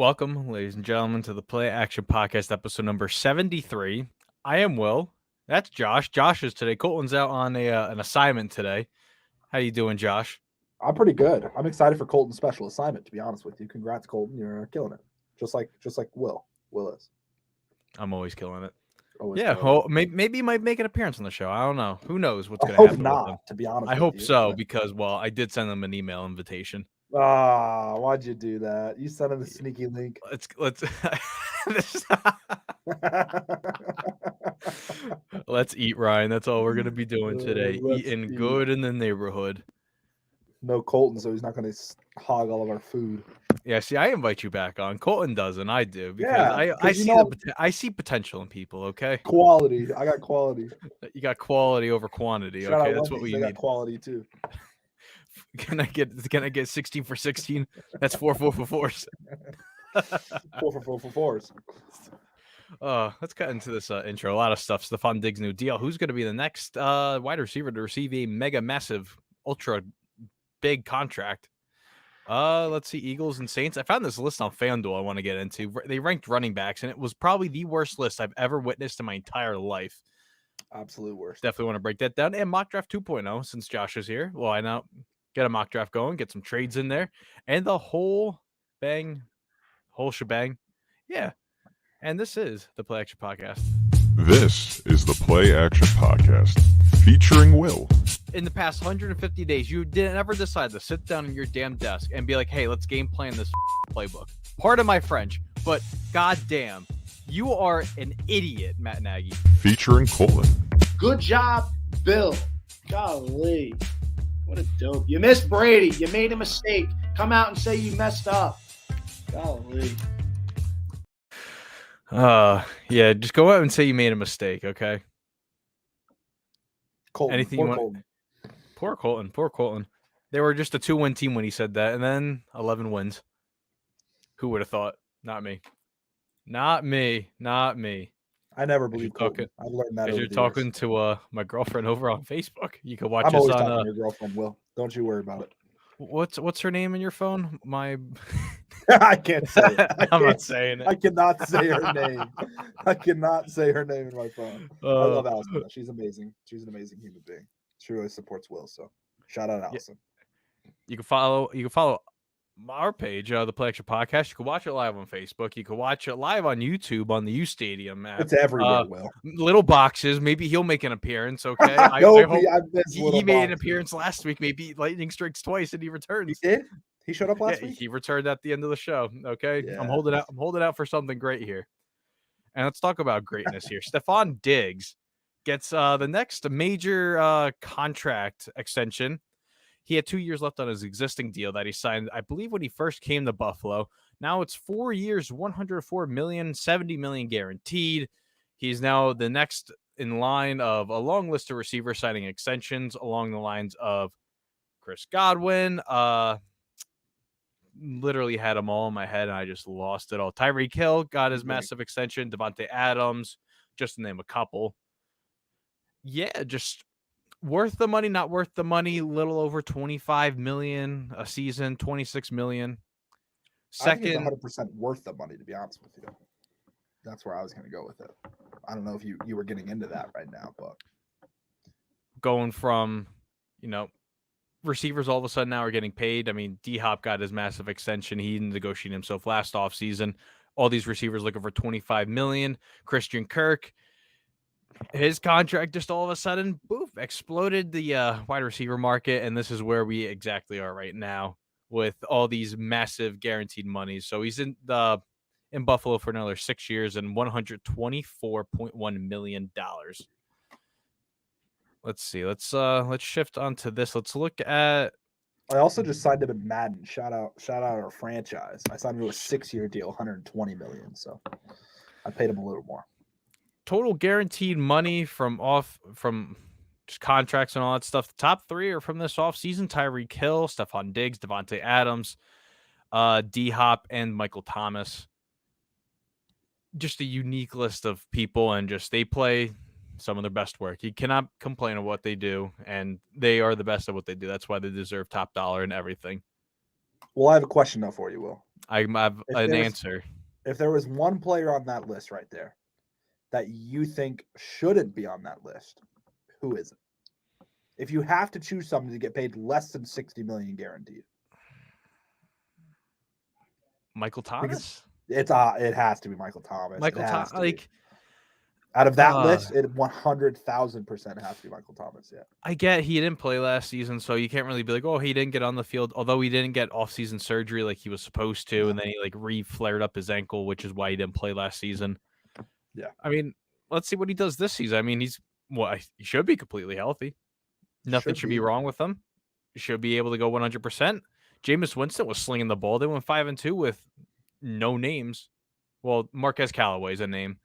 Welcome, ladies and gentlemen, to the Play Action Podcast, episode number 73. I am Will. That's Josh. Josh is today. Colton's out on an assignment today. How you doing, Josh? I'm pretty good. I'm excited for Colton's special assignment, to be honest with you. Congrats, Colton. You're killing it. Just like Will. Will is. I'm always killing it. Always Yeah, killing well, maybe he might make an appearance on the show. I don't know. Who knows what's it. going to happen with him? Not, to be honest I with hope you. so, because, well, I did send him an email invitation. Why'd you do that? You sent him a sneaky link. Let's eat, Ryan. That's all we're going to be doing today. Eating good in the neighborhood. No Colton, so he's not going to hog all of our food. Yeah, see, I invite you back on. Colton doesn't. I do because I see potential in people. Okay, quality. I got quality. You got quality over quantity. Shout okay, out that's what we need. Got quality too. Can I get 16 for 16? That's 4 for 4s. 4 for 4s. Let's get into this intro. A lot of stuff. Stefon Diggs' new deal. Who's going to be the next wide receiver to receive a mega massive, ultra big contract? Let's see. Eagles and Saints. I found this list on FanDuel I want to get into. They ranked running backs, and it was probably the worst list I've ever witnessed in my entire life. Absolute worst. Definitely want to break that down. And mock draft 2.0 since Josh is here. Well, I know. Get a mock draft going, get some trades in there, and the whole shebang. Yeah. And this is the Play Action Podcast. This is the Play Action Podcast featuring Will. In the past 150 days, you didn't ever decide to sit down at your damn desk and be like, hey, let's game plan this playbook. Pardon my French, but goddamn, you are an idiot, Matt Nagy. Featuring Colton. Good job, Bill. Golly. What a dope. You missed Brady. You made a mistake. Come out and say you messed up. Golly. Yeah, just go out and say you made a mistake, okay? Colton. Anything you want? Colton. Poor Colton. They were just a 2-win team when he said that, and then 11 wins. Who would have thought? Not me. I never believed Colton. I've learned that. Because you're talking to my girlfriend over on Facebook. You can watch us always on. Talking to your girlfriend, Will. Don't you worry about it. What's her name in your phone? I can't say it. I'm not saying it. I cannot say her name. I cannot say her name in my phone. I love Allison. She's amazing. She's an amazing human being. She really supports Will. So shout out Allison. Yeah. You can follow our page, the Play Action Podcast. You can watch it live on Facebook. You can watch it live on YouTube on the U Stadium app. It's everywhere, Will. Little boxes. Maybe he'll make an appearance, okay? I hope he made an appearance last week. Maybe lightning strikes twice and he returns. He did? He showed up last week? He returned at the end of the show, okay? Yeah. I'm holding out for something great here. And let's talk about greatness here. Stefon Diggs gets the next major contract extension. He had 2 years left on his existing deal that he signed, I believe, when he first came to Buffalo. Now it's 4 years, $104 million, $70 million guaranteed. He's now the next in line of a long list of receivers signing extensions along the lines of Chris Godwin. Literally had them all in my head, and I just lost it all. Tyreek Hill got his massive extension. Devontae Adams, just to name a couple. Yeah, just worth the money, not worth the money. Little over $25 million a season, $26 million. Second, I think it's 100% worth the money. To be honest with you, that's where I was going to go with it. I don't know if you were getting into that right now, but going from receivers all of a sudden now are getting paid. I mean, D-Hop got his massive extension. He negotiated himself last offseason. All these receivers looking for $25 million. Christian Kirk. His contract just all of a sudden, boof, exploded the wide receiver market, and this is where we exactly are right now with all these massive guaranteed monies. So he's in Buffalo for another 6 years and $124.1 million. Let's see. Let's shift onto this. Let's look at. I also just signed him in Madden. Shout out our franchise. I signed him to a 6-year deal, $120 million. So I paid him a little more. Total guaranteed money from just contracts and all that stuff. The top three are from this offseason: Tyreek Hill, Stefon Diggs, Devontae Adams, D-Hop, and Michael Thomas. Just a unique list of people, and just they play some of their best work. You cannot complain of what they do, and they are the best at what they do. That's why they deserve top dollar and everything. Well, I have a question though for you, Will. I have an answer. If there was one player on that list right there that you think shouldn't be on that list, who is it? If you have to choose someone to get paid less than $60 million guaranteed, Michael Thomas. it has to be Michael Thomas. Michael Thomas, like out of that list, it 100,000% has to be Michael Thomas. Yeah, I get he didn't play last season, so you can't really be like, oh, he didn't get on the field. Although he didn't get off-season surgery like he was supposed to, and then he like re-flared up his ankle, which is why he didn't play last season. Yeah, I mean, let's see what he does this season. I mean, he should be completely healthy. Nothing should be wrong with him. He should be able to go 100%. Jameis Winston was slinging the ball. They went 5-2 with no names. Well, Marquez Callaway's a name.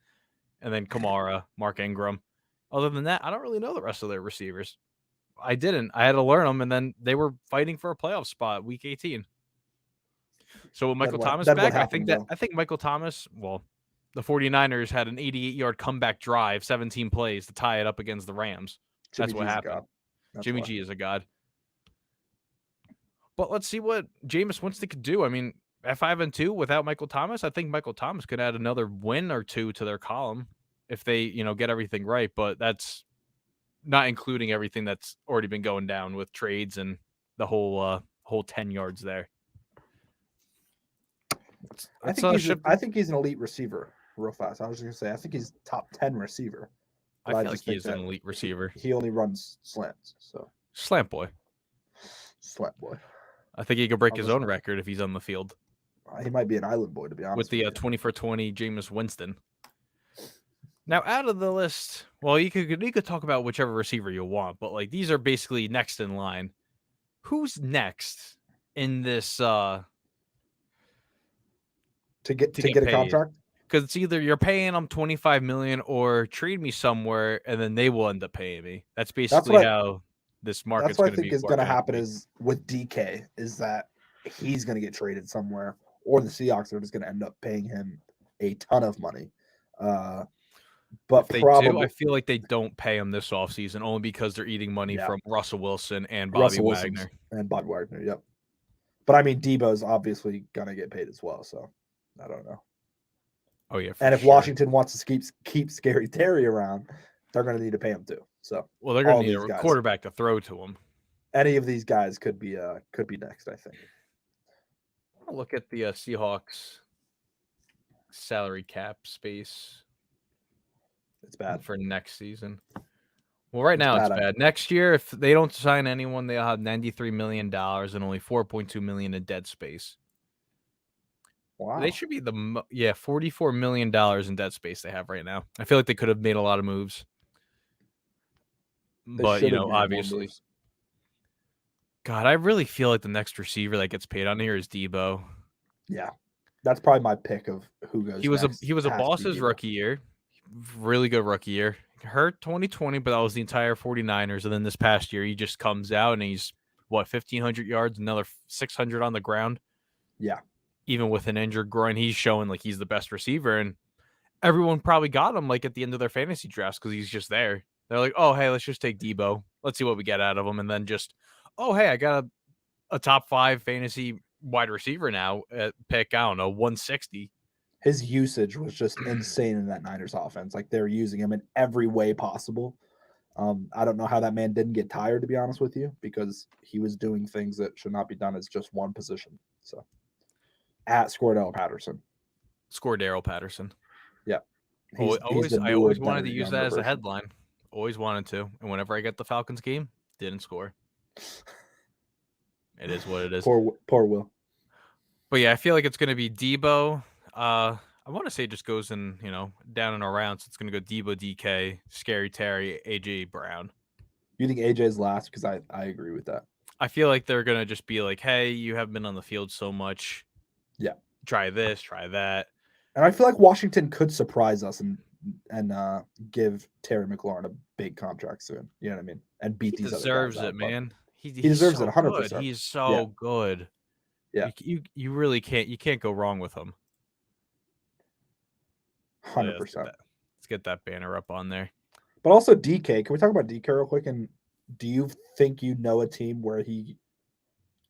And then Kamara, Mark Ingram. Other than that, I don't really know the rest of their receivers. I didn't. I had to learn them, and then they were fighting for a playoff spot week 18. So with Michael Thomas back, I think Michael Thomas, well, the 49ers had an 88-yard comeback drive, 17 plays to tie it up against the Rams. That's what happened. Jimmy G is a god. But let's see what Jameis Winston could do. I mean, at 5-2 without Michael Thomas, I think Michael Thomas could add another win or two to their column if they, get everything right. But that's not including everything that's already been going down with trades and the whole 10 yards there. I think he's an elite receiver. Real fast, I was just gonna say I think he's top 10 receiver. I feel like he's an elite receiver. He only runs slants, so slant boy. I think he could break his own record if he's on the field. He might be an island boy, to be honest. With the 20 for 20 Jameis Winston. Now, out of the list, well, you could talk about whichever receiver you want, but like these are basically next in line. Who's next in this to get a contract? Because it's either you're paying them $25 million or trade me somewhere, and then they will end up paying me. That's basically how this market's going to be. That's what I think is going to happen is with DK is that he's going to get traded somewhere, or the Seahawks are just going to end up paying him a ton of money. But I feel like they don't pay him this offseason only because they're eating money from Russell Wilson and Bobby Wagner. Yep. But I mean, Debo's obviously going to get paid as well, so I don't know. Oh yeah, and if Washington wants to keep Scary Terry around, they're going to need to pay him too. So they're going to need a quarterback to throw to him. Any of these guys could be next, I think. I'll look at the Seahawks salary cap space. It's bad for next season. Well, right now it's bad. Next year, if they don't sign anyone, they'll have $93 million and only $4.2 million in dead space. Wow. They should be $44 million in dead space they have right now. I feel like they could have made a lot of moves. But, obviously. God, I really feel like the next receiver that gets paid on here is Debo. Yeah. That's probably my pick of who goes next. He was a boss's rookie year. Really good rookie year. Hurt 2020, but that was the entire 49ers. And then this past year, he just comes out and he's, 1,500 yards, another 600 on the ground. Yeah. Even with an injured groin, he's showing like he's the best receiver. And everyone probably got him like at the end of their fantasy drafts because he's just there. They're like, oh, hey, let's just take Debo. Let's see what we get out of him. And then just, oh, hey, I got a top 5 fantasy wide receiver now at pick, 160. His usage was just insane in that Niners offense. Like they're using him in every way possible. I don't know how that man didn't get tired, to be honest with you, because he was doing things that should not be done as just one position. So at Scordell Patterson. Yeah. I always wanted to use that as a headline. Always wanted to. And whenever I get the Falcons game, didn't score. It is what it is. Poor Will. But yeah, I feel like it's going to be Debo. I want to say it just goes in, down and around. So it's going to go Debo, DK, Scary Terry, AJ Brown. You think AJ's last? Because I agree with that. I feel like they're going to just be like, hey, you haven't been on the field so much. Yeah. Try this, try that. And I feel like Washington could surprise us and give Terry McLaurin a big contract soon. You know what I mean? And beat these other guys. He deserves it, man. He deserves it 100%. He's so good. Yeah. You really can't. You can't go wrong with him. 100%. Let's get that banner up on there. But also DK. Can we talk about DK real quick? And do you think a team where he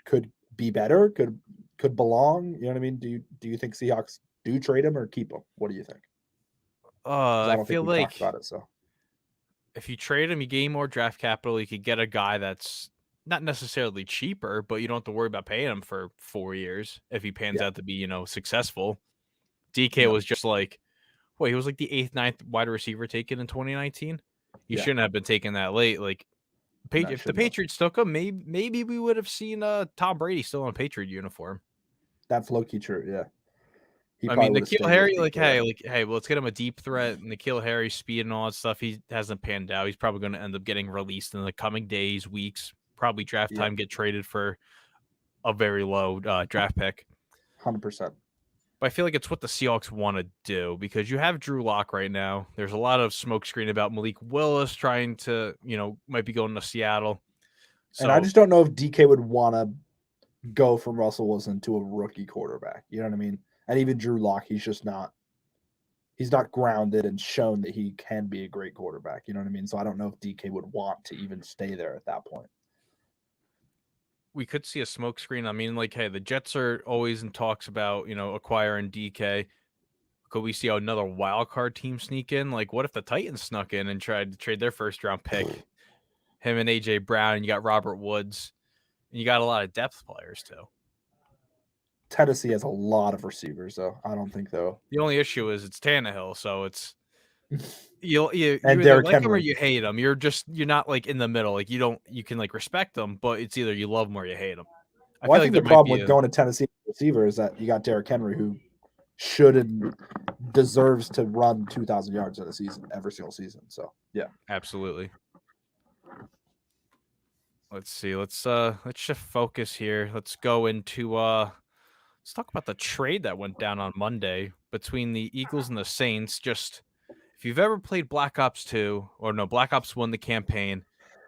could be better? Could could belong. You know what I mean? Do you think Seahawks do trade him or keep him? What do you think? 'Cause I I don't think feel we talked like about it. So if you trade him, you gain more draft capital. You could get a guy that's not necessarily cheaper, but you don't have to worry about paying him for 4 years if he pans yeah, out to be, successful. DK yeah, was just like, he was like the eighth, ninth wide receiver taken in 2019. He yeah. shouldn't have been taken that late. Like, No, if the shouldn't have. Patriots took him, maybe we would have seen Tom Brady still in a Patriot uniform. That's low key true. Yeah, he I probably mean, would have N'Keal stayed with Harry, DK. well, let's get him a deep threat. N'Keal Harry, speed and all that stuff. He hasn't panned out. He's probably going to end up getting released in the coming days, weeks. Probably draft Yeah, time, get traded for a very low draft pick. 100%. But I feel like it's what the Seahawks want to do because you have Drew Lock right now. There's a lot of smokescreen about Malik Willis trying to, might be going to Seattle. And I So just don't know if DK would want to go from Russell Wilson to a rookie quarterback. You know what I mean? And even Drew Lock, he's not grounded and shown that he can be a great quarterback. You know what I mean? So I don't know if DK would want to even stay there at that point. we could see a smokescreen. I mean, like, hey, the Jets are always in talks about, acquiring DK. Could we see another wild card team sneak in? Like, what if the Titans snuck in and tried to trade their first round pick? Him and AJ Brown, and you got Robert Woods, and you got a lot of depth players too. Tennessee has a lot of receivers, though. I don't think though. The only issue is it's Tannehill, so it's you And either Derrick like him or Henry. you hate him. You're not like in the middle. Like you can like respect him, but it's either you love him or you hate him. I Well, I feel like think there the might problem be with going to Tennessee receiver is that you got Derrick Henry, who should and deserves to run 2,000 yards in a season, every single season. So yeah, absolutely. Let's see. Let's shift focus here. Let's go into let's talk about the trade that went down on Monday between the Eagles and the Saints. Just if you've ever played Black Ops 2 or no, Black Ops 1 the campaign,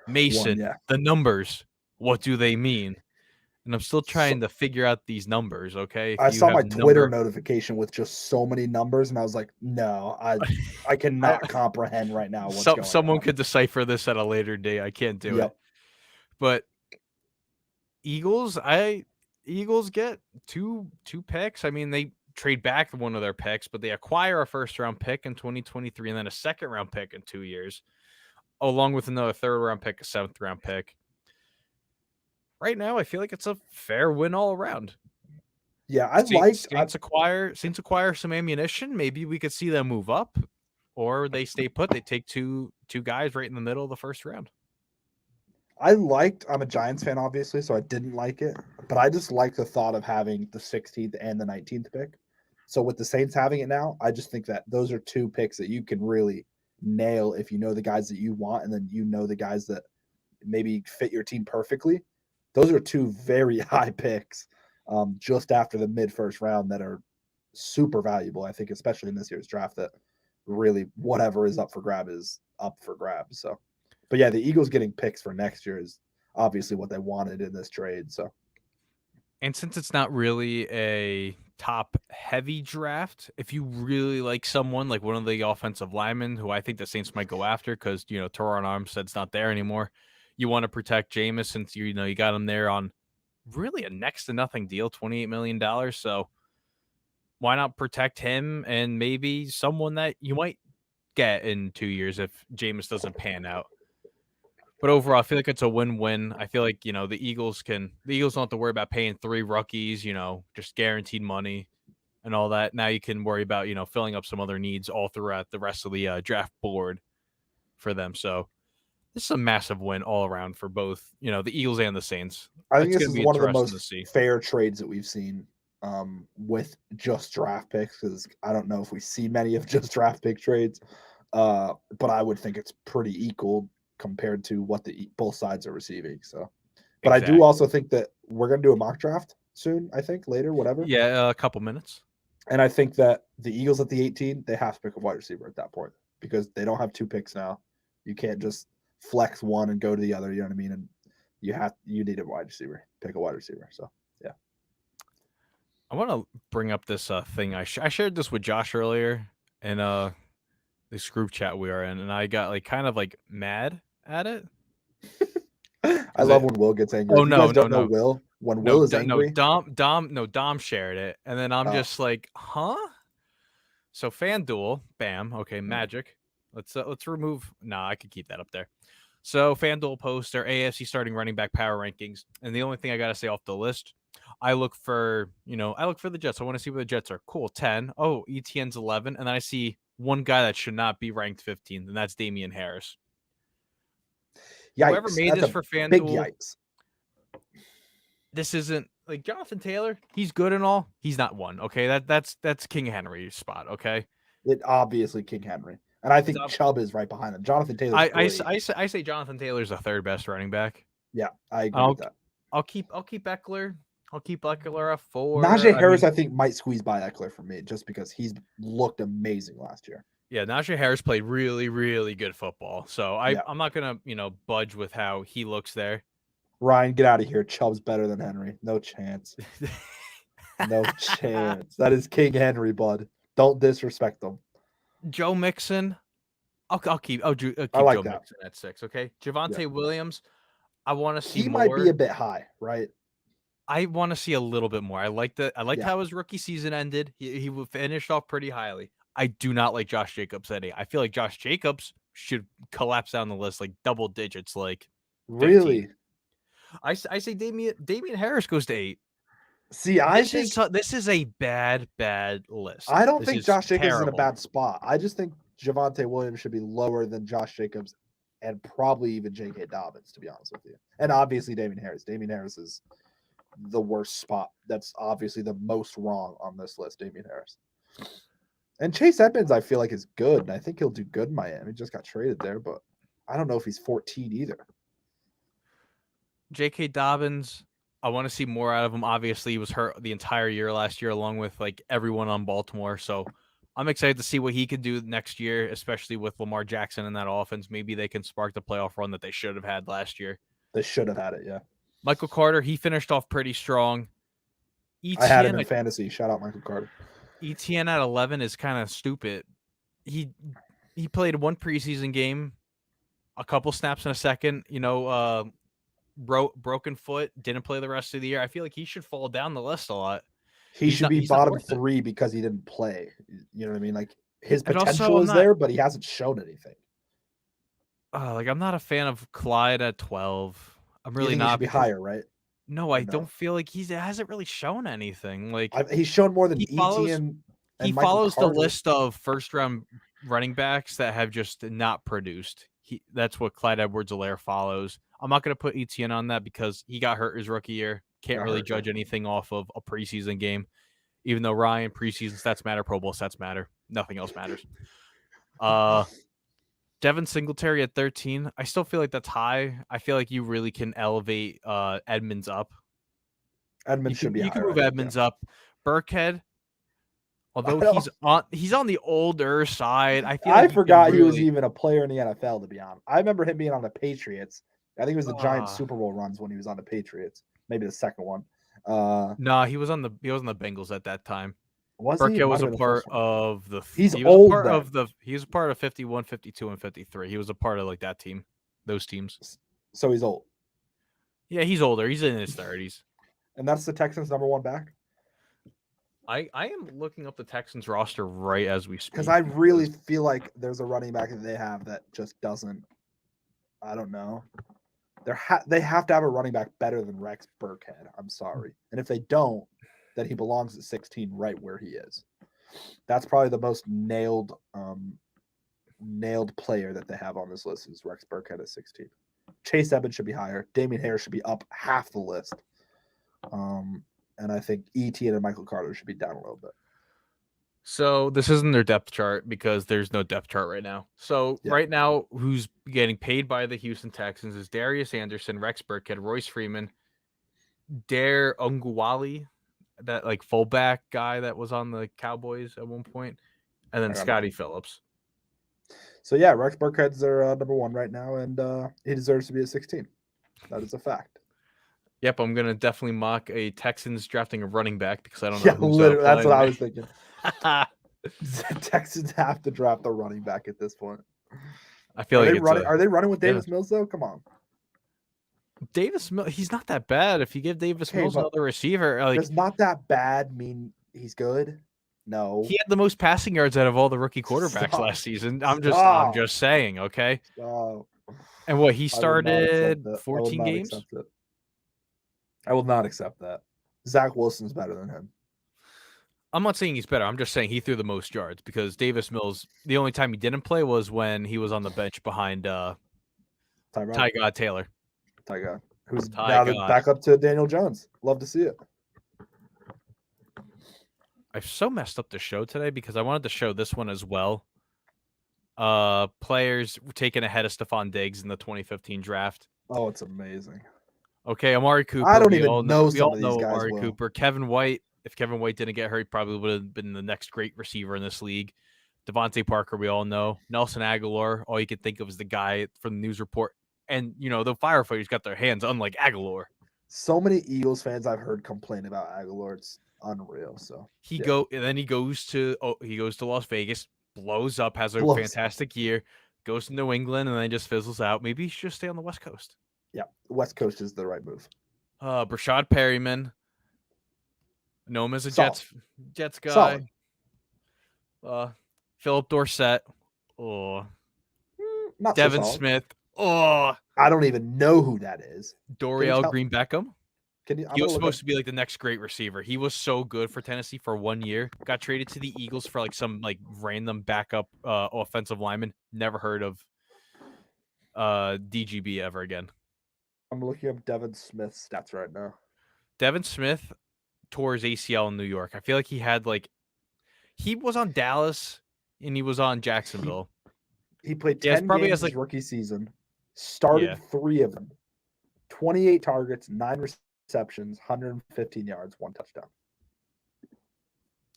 Mason, yeah. the numbers, what do they mean? And I'm still So, trying to figure out these numbers, okay? If I you saw have my the Twitter number notification with just so many numbers, and I was like, no, I cannot comprehend right now what's going someone on. could decipher this at a later date. I can't do it. But Eagles get two picks. I mean, they trade back one of their picks, but they acquire a first round pick in 2023 and then a second round pick in 2 years, along with another third round pick, a seventh round pick. Right now, I feel like it's a fair win all around. Yeah, Saints acquire some ammunition. Maybe we could see them move up, or they stay put. They take two guys right in the middle of the first round. I'm a Giants fan, obviously, so I didn't like it, but I just like the thought of having the 16th and the 19th pick. So with the Saints having it now, I just think that those are two picks that you can really nail if you know the guys that you want, and then you know the guys that maybe fit your team perfectly. Those are two very high picks just after the mid-first round that are super valuable, I think, especially in this year's draft, that really whatever is up for grab is up for grabs. So, but yeah, the Eagles getting picks for next year is obviously what they wanted in this trade. So, and since it's not really a top heavy draft, if you really like someone like one of the offensive linemen who I think the Saints might go after because Teron Armstead's not there anymore, you want to protect Jameis since you got him there on really a next to nothing deal, $28 million. So why not protect him and maybe someone that you might get in 2 years if Jameis doesn't pan out? But overall, I feel like it's a win-win. I feel like, the Eagles don't have to worry about paying 3 rookies, just guaranteed money and all that. Now you can worry about, filling up some other needs all throughout the rest of the draft board for them. So this is a massive win all around for both, the Eagles and the Saints. I think It's this gonna is be one of the interesting to most see. fair trades that we've seen with just draft picks, because I don't know if we see many of just draft pick trades, but I would think it's pretty equal compared to what both sides are receiving. So, but I do also think that we're going to do a mock draft soon, I think later, whatever. Yeah, a couple minutes. And I think that the Eagles at the 18, they have to pick a wide receiver at that point because they don't have 2 picks now. You can't just flex one and go to the other, you know what I mean? And you need a wide receiver, pick a wide receiver. So, yeah. I want to bring up this thing. I shared this with Josh earlier in this group chat we are in, and I got kind of mad at it. I love when Will gets angry. Oh, if you no, guys don't no, know no. Will, When No, Will is no, angry. Dom shared it, and then I'm Oh. just like, huh? So FanDuel, bam, okay, Magic. Let's remove. Nah, I could keep that up there. So FanDuel posts their AFC starting running back power rankings, and the only thing I gotta say off the list, I look for the Jets. I want to see where the Jets are. Cool, 10. Oh, ETN's 11, and then I see one guy that should not be ranked 15th, and that's Damian Harris. Whoever Yikes. made That's this a for big FanDuel, yikes. this isn't like Jonathan Taylor. He's good and all. He's not one. Okay, that's King Henry's spot. Okay, It obviously King Henry. And I think He's Chubb is right behind him. Jonathan Taylor's I great. I say Jonathan Taylor's the third best running back. Yeah, I agree with that. I'll keep Eckler. I'll keep Eckler at 4. Najee Harris, I think, might squeeze by Eckler for me just because he's looked amazing last year. Yeah, Najee Harris played really, really good football. So I'm not gonna budge with how he looks there. Ryan, get out of here. Chubb's better than Henry. No chance. No chance. That is King Henry, bud. Don't disrespect them. Joe Mixon. I'll keep. I'll keep like Joe that. Mixon at 6. Okay, Javonte Williams. I want to see He more. might be a bit high, right? I want to see a little bit more. I liked Yeah. how his rookie season ended. He finished off pretty highly. I do not like Josh Jacobs at 8. I feel like Josh Jacobs should collapse down the list like double digits, like 15. Really? I say Damian Harris goes to 8. See, I think this is a bad list. I don't This think is Josh Jacobs is in a terrible. bad spot. I just think Javonte Williams should be lower than Josh Jacobs and probably even J.K. Dobbins, to be honest with you. And obviously Damian Harris. Damian Harris is the worst spot. That's obviously the most wrong on this list, Damian Harris. And Chase Edmonds, I feel like, is good. And I think he'll do good in Miami. He just got traded there, but I don't know if he's 14 either. J.K. Dobbins, I want to see more out of him. Obviously, he was hurt the entire year last year, along with like everyone on Baltimore. So I'm excited to see what he can do next year, especially with Lamar Jackson in that offense. Maybe they can spark the playoff run that they should have had last year. They should have had it, yeah. Michael Carter, he finished off pretty strong. I had him in fantasy. Shout out Michael Carter. ETN at 11 is kind of stupid. He played one preseason game, a couple snaps in a second. Broken foot, didn't play the rest of the year. I feel like he should fall down the list a lot. He should be bottom 3 because he didn't play. You know what I mean? Like his potential is there, but he hasn't shown anything. I'm not a fan of Clyde at 12. I'm really not. He should be higher, right? No, I don't feel like he hasn't really shown anything. Like he's shown more than he follows the list of first-round running backs that have just not produced. That's what Clyde Edwards-Helaire follows. I'm not going to put ETN on that because he got hurt his rookie year. Can't really judge anything off of a preseason game, even though Ryan, preseason stats matter, Pro Bowl stats matter. Nothing else matters. Devin Singletary at 13. I still feel like that's high. I feel like you really can elevate Edmonds up. Edmonds should be higher. You can move Edmonds up. Burkhead, although he's on the older side. I forgot he was even a player in the NFL, to be honest. I remember him being on the Patriots. I think it was the Giants Super Bowl runs when he was on the Patriots. Maybe the second one. No, he was on the Bengals at that time. Burkhead was a part of the. He's old. He was a part of 51, 52, and 53. He was a part of like that team, those teams. So he's old. Yeah, he's older. He's in his 30s. And that's the Texans' number 1 back. I am looking up the Texans roster right as we speak. Because I really feel like there's a running back that they have that just doesn't. I don't know. They have to have a running back better than Rex Burkhead. I'm sorry. And if they don't, then he belongs at 16 right where he is. That's probably the most nailed player that they have on this list is Rex Burkhead at 16. Chase Edmonds should be higher. Damian Harris should be up half the list. And I think ETN and Michael Carter should be down a little bit. So this isn't their depth chart because there's no depth chart right now. So right now, who's getting paid by the Houston Texans is Darius Anderson, Rex Burkhead, Royce Freeman, Dare Unguwali, that like fullback guy that was on the Cowboys at one point, and then Scotty Phillips. So yeah, Rex Burkhead's their number 1 right now, and he deserves to be at 16. That is a fact. Yep, I'm gonna definitely mock a Texans drafting a running back because I don't know. Literally, that's what I was thinking. Texans have to draft a running back at this point. I feel are they running with Davis Mills though? Come on. Davis Mills, he's not that bad. If you give Davis Okay, Mills but another receiver, like does not that bad mean he's good? No. he had the most passing yards out of all the rookie quarterbacks Stop. last season. I'm Stop. just saying, okay. Stop. And what he I will not accept started that. I will 14 not games. accept it. I will not accept that. Zach Wilson's better than him. I'm not saying he's better. I'm just saying he threw the most yards because Davis Mills, the only time he didn't play was when he was on the bench behind Ty God Taylor. Ty God. Who's Ty now God. back up to Daniel Jones. Love to see it. I've so messed up the show today because I wanted to show this one as well. Players taken ahead of Stefon Diggs in the 2015 draft. Oh, it's amazing. Okay, Amari Cooper. I don't we even all know we some all of these know guys Amari well. Cooper. Kevin White. If Kevin White didn't get hurt, he probably would have been the next great receiver in this league. Devontae Parker, we all know. Nelson Aguilar, all you can think of is the guy from the news report. And, you know, the firefighters got their hands, unlike Aguilar. So many Eagles fans I've heard complain about Aguilar. It's unreal. So And then he goes to Las Vegas, blows up, has a Blows. fantastic year, goes to New England, and then just fizzles out. Maybe he should just stay on the West Coast. Yeah, West Coast is the right move. Brashad Perryman, know him as a Solid. Jets guy. Solid. Philip Dorsett. Oh, Not Devin so solid. Smith. Oh, I don't even know who that is. Dorial Green Beckham. He was supposed to be like the next great receiver. He was so good for Tennessee for 1 year. Got traded to the Eagles for like some like random backup offensive lineman. Never heard of DGB ever again. I'm looking up Devin Smith's stats right now. Devin Smith tore his ACL in New York. I feel like he was on Dallas and he was on Jacksonville. He played 10 games his rookie season. Started 3 of them. 28 targets, 9 receptions, 115 yards, 1 touchdown.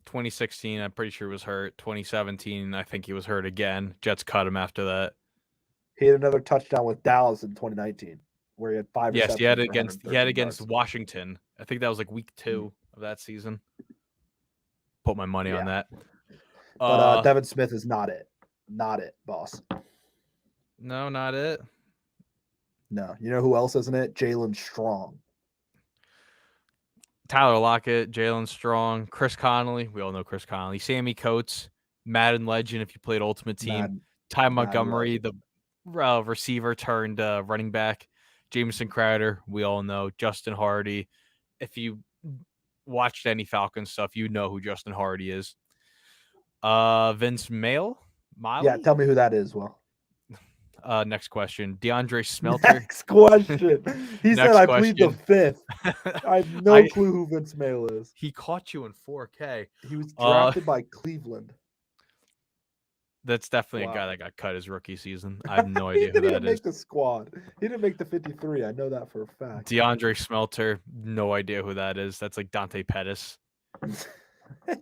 2016, I'm pretty sure he was hurt. 2017, I think he was hurt again. Jets cut him after that. He had another touchdown with Dallas in 2019, where he had 5 receptions. Yes, he had against Washington. I think that was like week 2 of that season. Put my money on that. But Devin Smith is not it. Not it, boss. No, not it. No. You know who else isn't it? Jalen Strong. Tyler Lockett, Jalen Strong, Chris Connolly. We all know Chris Connolly. Sammy Coates, Madden legend if you played Ultimate Team. Ty Montgomery, the receiver turned running back. Jamison Crowder, we all know. Justin Hardy. If you watched any Falcons stuff, you know who Justin Hardy is. Vince Miley? Yeah, tell me who that is, Will. Next question. DeAndre Smelter. Next question. He said, I plead the 5th. I have no clue who Vince Miley is. He caught you in 4K. He was drafted by Cleveland. That's definitely a guy that got cut his rookie season. I have no idea who that is. He didn't make the squad. He didn't make the 53. I know that for a fact. DeAndre Smelter. No idea who that is. That's like Dante Pettis.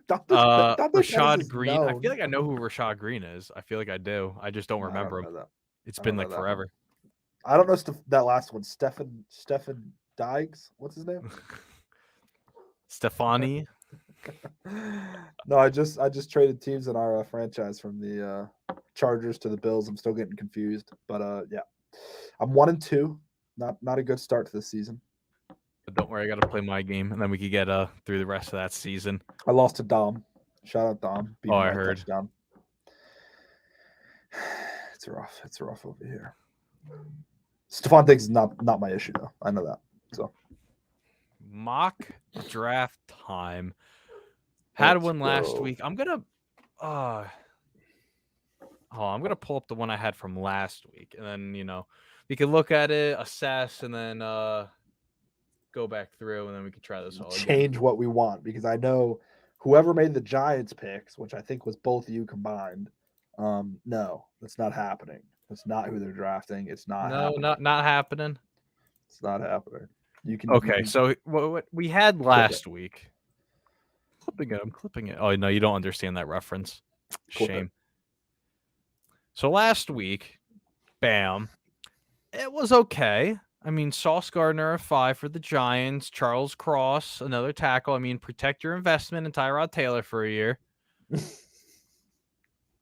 Rashad Green. I feel like I know who Rashad Green is. I feel like I do. I just don't remember him. It's been like forever. I don't know that last one. Stefan Diggs. What's his name? Stefani. No, I just traded teams in our franchise from the Chargers to the Bills. I'm still getting confused, but yeah, I'm 1-2. Not a good start to the season. But don't worry, I got to play my game, and then we could get through the rest of that season. I lost to Dom. Shout out Dom. I heard. Touchdown. It's rough over here. Stefan Diggs is not my issue though. I know that. So mock draft time. Had one last week. I'm gonna pull up the one I had from last week, and then we can look at it, assess, and then go back through, and then we can try this all change again. What we want, because I know whoever made the Giants picks, which I think was both of you combined. No, that's not happening. That's not who they're drafting. It's not. No, happening. not happening. It's not happening. You can. Okay, so what we had last week. I'm clipping it. Oh no, you don't understand that reference. Shame. So last week, bam, it was okay. I mean, Sauce Gardner a 5 for the Giants. Charles Cross, another tackle. I mean, protect your investment in Tyrod Taylor for a year.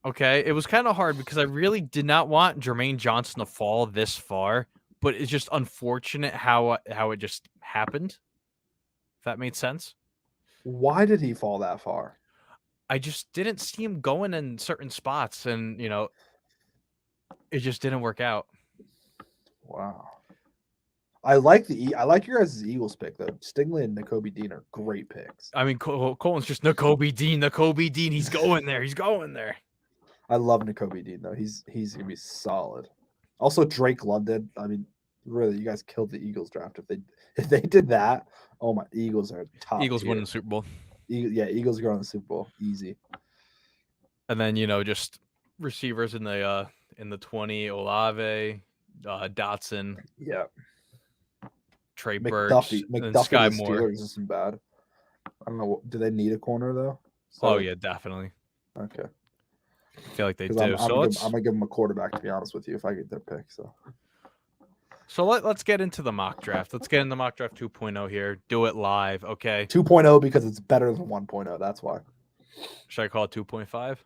Okay, it was kind of hard because I really did not want Jermaine Johnson to fall this far, but it's just unfortunate how it just happened. If that made sense. Why did he fall that far? I just didn't see him going in certain spots, and it just didn't work out. Wow. I like your guys' Eagles pick though. Stingley and Nakobe Dean are great picks. I mean, Colin's just Nakobe Dean. He's going there. He's going there. I love Nakobe Dean though. He's gonna be solid. Also, Drake London. I mean, really, you guys killed the Eagles draft. If they did that, oh my, Eagles are top. Eagles tier. winning the Super Bowl. Eagles are going to the Super Bowl, easy. And then just receivers in the 20, Olave, Dotson, Yeah, Trey Burks, and Sky the Moore. Steelers isn't bad. I don't know. Do they need a corner though? Oh yeah, definitely. Okay. I feel like they do. I'm So gonna give them a quarterback, to be honest with you, if I get their pick. So let's get into the mock draft. Let's get into mock draft 2.0 here. Do it live, okay? 2.0 because it's better than 1.0. That's why. Should I call it 2.5?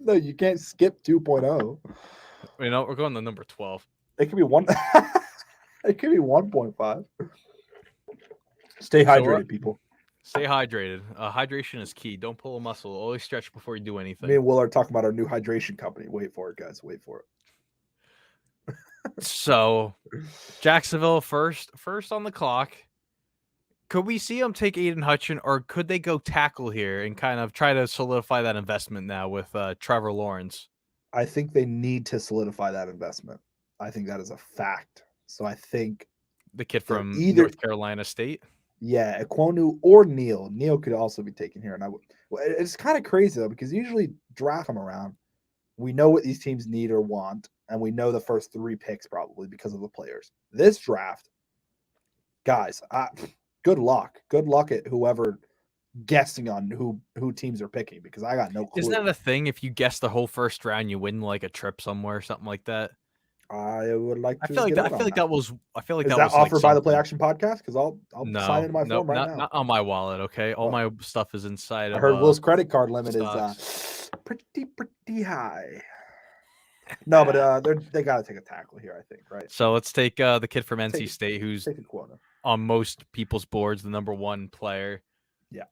No, you can't skip 2.0. We're going to number 12. It could be one. It could be 1.5. Stay hydrated, people. Stay hydrated. Hydration is key. Don't pull a muscle. Always stretch before you do anything. Me and Will are talking about our new hydration company. Wait for it, guys. Wait for it. So, Jacksonville first on the clock. Could we see them take Aiden Hudson, or could they go tackle here and kind of try to solidify that investment now with Trevor Lawrence? I think they need to solidify that investment. I think that is a fact. So I think the kid from North Carolina State. Yeah, Ekwonu or Neal. Neal could also be taken here, and it's kind of crazy though because usually draft them around. We know what these teams need or want, and we know the first 3 picks probably because of the players. This draft, guys, good luck. Good luck at whoever guessing on who teams are picking because I got no clue. Isn't that a thing? If you guess the whole first round, you win like a trip somewhere or something like that. I would like to. I feel like that was. Is that offered by the Play Action Podcast? Because I'll sign into my form right now. Not on my wallet. Okay, all my stuff is inside. I heard Will's credit card limit is pretty high. No, but they got to take a tackle here, I think, right? So let's take the kid from NC State, who's on most people's boards the number 1 player. Yeah.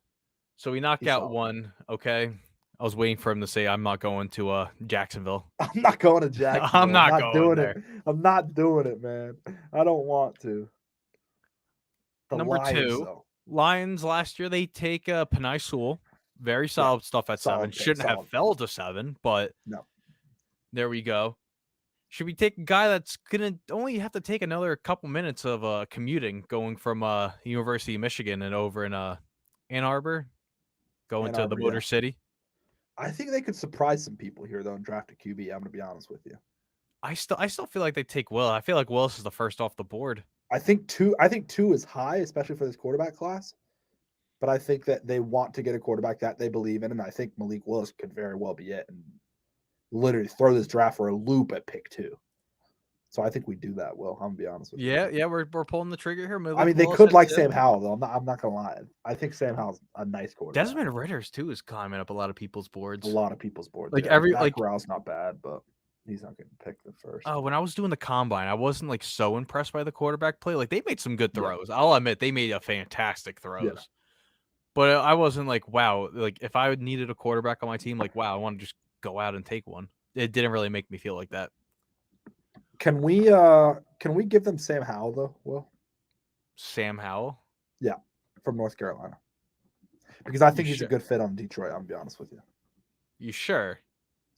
So we knocked out one. Okay. I was waiting for him to say, "I'm not going to Jacksonville." I'm not going to Jacksonville. I'm not going there. I'm not doing it, man. I don't want to. Number 2, Lions last year, they take Penei Sewell. Very solid stuff at 7. Shouldn't have fell to 7, but no. There we go. Should we take a guy that's going to only have to take another couple minutes of commuting going from University of Michigan and over in Ann Arbor, going to the Motor City? I think they could surprise some people here, though, and draft a QB. I'm going to be honest with you. I still feel like they take Will. I feel like Willis is the first off the board. I think 2 is high, especially for this quarterback class. But I think that they want to get a quarterback that they believe in, and I think Malik Willis could very well be it and literally throw this draft for a loop at pick 2. So I think we do that, Will. I'm going to be honest with you. Yeah, we're pulling the trigger here. Malik Willis, they could like Sam Howell, though. I'm not going to lie. I think Sam Howell's a nice quarterback. Desmond Ritter's, too, is climbing up a lot of people's boards. Like Matt Corral's not bad, but he's not getting picked the first. Oh, when I was doing the combine, I wasn't like so impressed by the quarterback play. Like they made some good throws. Yeah. I'll admit they made a fantastic throws. Yeah. But I wasn't like, wow, like if I needed a quarterback on my team, like, wow, I want to just go out and take one. It didn't really make me feel like that. Can we give them Sam Howell though? Will Sam Howell? Yeah, from North Carolina. Because I think he's a good fit on Detroit. I'm gonna be honest with you. You sure?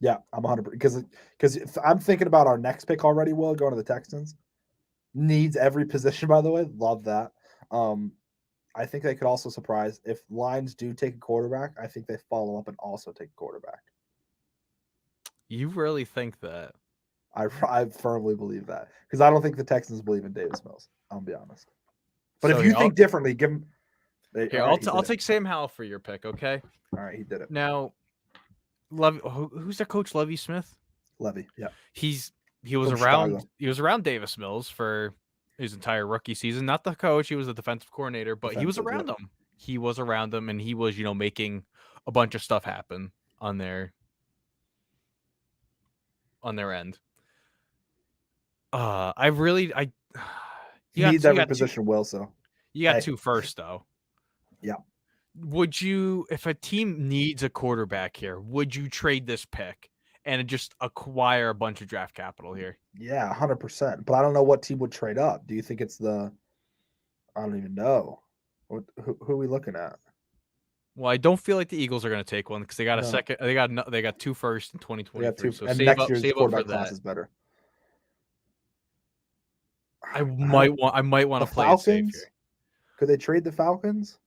Yeah, I'm 100%. Because if I'm thinking about our next pick already, Will, going to the Texans. Needs every position, by the way. Love that. I think they could also surprise. If Lions do take a quarterback, I think they follow up and also take a quarterback. You really think that? I firmly believe that. Because I don't think the Texans believe in Davis Mills. I'll be honest. But if you think differently, give him. I'll take Sam Howell for your pick, okay? All right, he did it. Now, who's their coach? Levy Smith. Levy, yeah. He was around Davis Mills for his entire rookie season. Not the coach; he was the defensive coordinator, but he was around him. He was around him, and he was, making a bunch of stuff happen on their end. I really He you got needs you every got two, position, Will. So you got hey, two first though. yeah, Would you, if a team needs a quarterback here, would you trade this pick and just acquire a bunch of draft capital here? yeah, 100%. But I don't know what team would trade up. Do you think it's the? I don't even know. Who are we looking at? Well, I don't feel like the Eagles are going to take one because they got a No. second. They got two first in They got 2023. two, So and next year's save up for quarterback class that. is better. I might want The to play it safe Falcons? here. Could they trade the Falcons?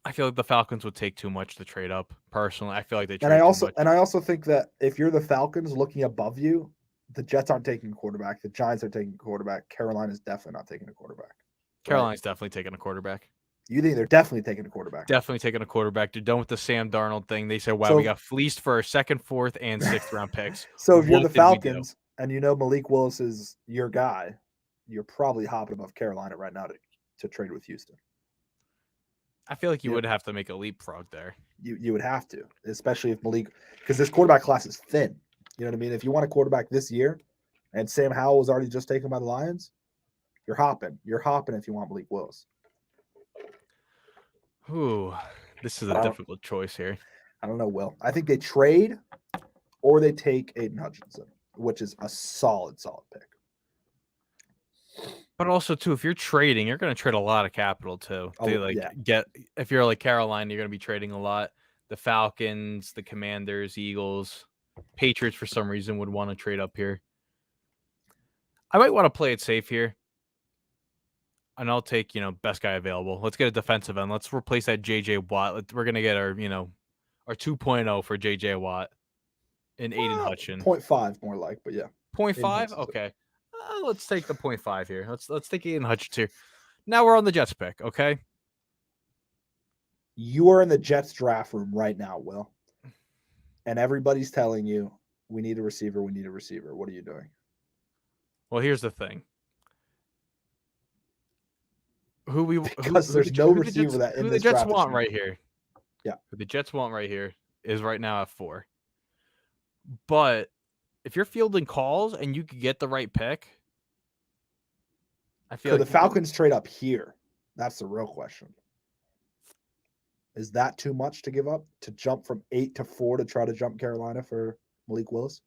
I feel like the Falcons would take too much to trade up. Personally, I feel like they And I trade too also much. and I also think that if you're the Falcons looking above you, the Jets aren't taking a quarterback. The Giants are taking a quarterback. Carolina's definitely not taking a quarterback. Carolina's definitely taking a quarterback. You think they're definitely taking a quarterback? Definitely taking a quarterback. They're done with the Sam Darnold thing. They said, "Wow, So we if- got fleeced for our second, fourth, and sixth round picks." So if you're What the did we do? Falcons and you know Malik Willis is your guy, you're probably hopping above Carolina right now to trade with Houston. I feel like you Yeah. would have to make a leapfrog there. You would have to, especially if Malik, because this quarterback class is thin. You know what I mean? If you want a quarterback this year, and Sam Howell was already just taken by the Lions, you're hopping. You're hopping if you want Malik Willis. Ooh, this is a difficult choice here. I don't know, Will. I think they trade or they take Aiden Hutchinson, which is a solid pick. But also, too, if you're trading, you're going to trade a lot of capital too. Oh, To yeah. get if you're like Carolina, you're going to be trading a lot. The Falcons, the Commanders, Eagles, Patriots for some reason would want to trade up here. I might want to play it safe here. And I'll take, best guy available. Let's get a defensive end. Let's replace that JJ Watt. We're going to get our 2.0 for JJ Watt and Aiden Hutchinson. 0.5 more like, but yeah. 0.5? Okay. Let's take the 0.5 here. Let's take Aiden Hutchinson here. Now we're on the Jets pick, okay? You are in the Jets draft room right now, Will. And everybody's telling you, we need a receiver, we need a receiver. What are you doing? Well, here's the thing. Because there's no receiver that in who this the Jets draft want is- right here. Yeah. Who the Jets want right here is right now at 4. But if you're fielding calls and you could get the right pick, I feel Could like the Falcons trade up here? That's the real question. Is that too much to give up to jump from 8 to 4 to try to jump Carolina for Malik Willis?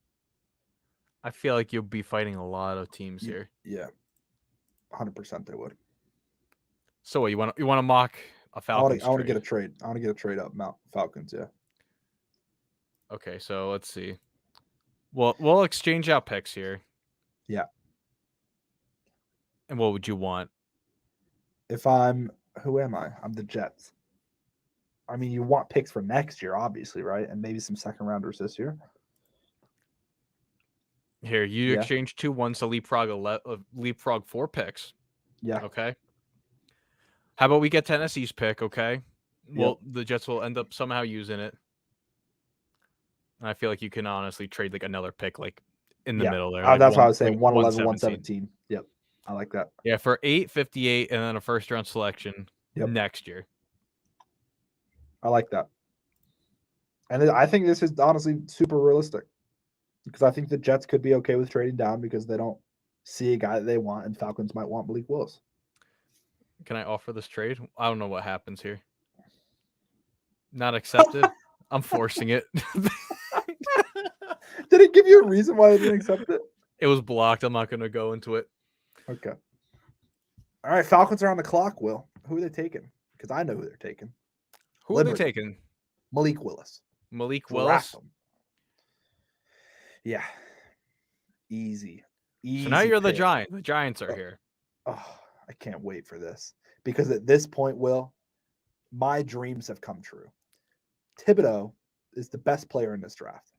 I feel like you'll be fighting a lot of teams here. Yeah, 100% they would. So what, you want to mock a Falcons? I want to get a trade. I want to get a trade up, Mount Falcons. Yeah. Okay, so let's see. Well, we'll exchange out picks here. Yeah. And what would you want? Who am I? I'm the Jets. I mean, you want picks for next year, obviously, right? And maybe some second rounders this year. Here, you exchange 2-1, so leapfrog 4 picks. Yeah. Okay. How about we get Tennessee's pick? Okay. Well, the Jets will end up somehow using it. And I feel like you can honestly trade like another pick, like in the middle there. Like that's what I was saying. like 111, 117. Yep. I like that. Yeah, for 858 and then a first round selection next year. I like that. And I think this is honestly super realistic because I think the Jets could be okay with trading down because they don't see a guy that they want, and Falcons might want Malik Willis. Can I offer this trade? I don't know what happens here. Not accepted. I'm forcing it. Did it give you a reason why they didn't accept it? It was blocked. I'm not going to go into it. Okay. All right, Falcons are on the clock, Will. Who are they taking? Because I know who they're taking. Who are they taking? Malik Willis. Malik Draft Willis? him. Yeah. Easy. So now you're the pick. Giant. The Giants are here. Oh, I can't wait for this. Because at this point, Will, my dreams have come true. Thibodeau is the best player in this draft.